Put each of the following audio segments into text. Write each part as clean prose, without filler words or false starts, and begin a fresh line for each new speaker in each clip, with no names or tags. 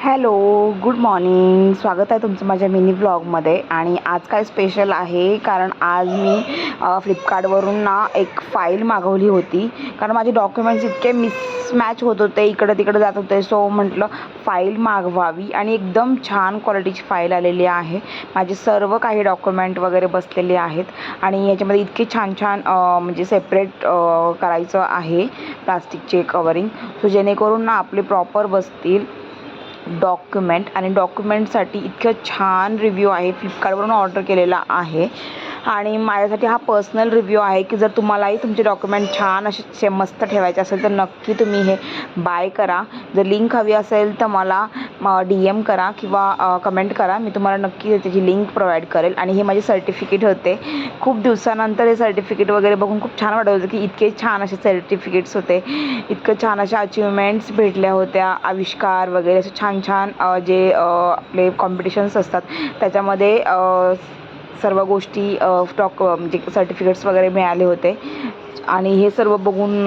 Hello, good morning. स्वागत आहे तुमचं माझ्या मिनी ब्लॉगमध्ये. आणि आज काय स्पेशल आहे, कारण आज मी फ्लिपकार्टवरून ना एक फाईल मागवली होती. कारण माझे डॉक्युमेंट्स इतके मिसमॅच होत होते, इकडं तिकडं जात होते. सो म्हटलं फाईल मागवावी आणि एकदम छान क्वालिटीची फाईल आलेली आहे. माझे सर्व काही डॉक्युमेंट वगैरे बसलेले आहेत आणि याच्यामध्ये इतके छान छान म्हणजे सेपरेट करायचं आहे प्लास्टिकचे कवरिंग, सो जेणेकरून ना आपले प्रॉपर बसतील डॉक्युमेंट. आणि डॉक्युमेंटसाठी इतकं छान रिव्ह्यू आहे, फ्लिपकार्टवरून ऑर्डर केलेला आहे. आणि माझ्यासाठी हा पर्सनल रिव्ह्यू आहे की जर तुम्हालाही तुमचे डॉक्युमेंट छान असे मस्त ठेवायचे असेल तर नक्की तुम्ही हे बाय करा. जर लिंक हवी असेल तर मला DM करा किंवा कमेंट करा, मी तुम्हाला नक्की त्याची लिंक प्रोव्हाइड करेल. आणि हे माझे सर्टिफिकेट होते. खूप दिवसानंतर हे सर्टिफिकेट वगैरे बघून खूप छान वाटत होतं की इतके छान असे सर्टिफिकेट्स होते, इतकं छान अशा अचिव्हमेंट्स भेटल्या होत्या, आविष्कार वगैरे असे छान छान जे आपले कॉम्पिटिशन्स असतात त्याच्यामध्ये सर्व गोष्टी म्हणजे सर्टिफिकेट्स वगैरे मिळाले होते. आणि हे सर्व बघून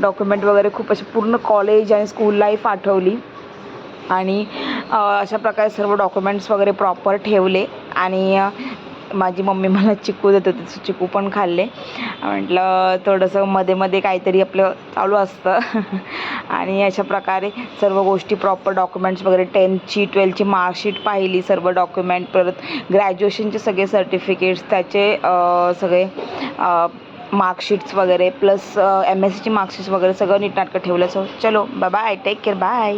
डॉक्युमेंट वगैरे खूप असे पूर्ण कॉलेज आणि स्कूल लाईफ आठवली. आणि अशा प्रकारे सर्व डॉक्युमेंट्स वगैरे प्रॉपर ठेवले. आणि माझी मम्मी मला चिकू देत होती, चिकू पण खाल्ले. म्हटलं थोडंसं मध्ये मध्ये काहीतरी आपलं चालू असतं. आणि अशा प्रकारे सर्व गोष्टी प्रॉपर डॉक्युमेंट्स वगैरे 10th 12th मार्कशीट पाहिली, सर्व डॉक्युमेंट, परत ग्रॅज्युएशनचे सगळे सर्टिफिकेट्स, त्याचे सगळे मार्कशीट्स वगैरे, प्लस MSCची मार्कशीट्स वगैरे सगळं नीटनाटकं ठेवलं. सो चलो bye bye, take care, bye.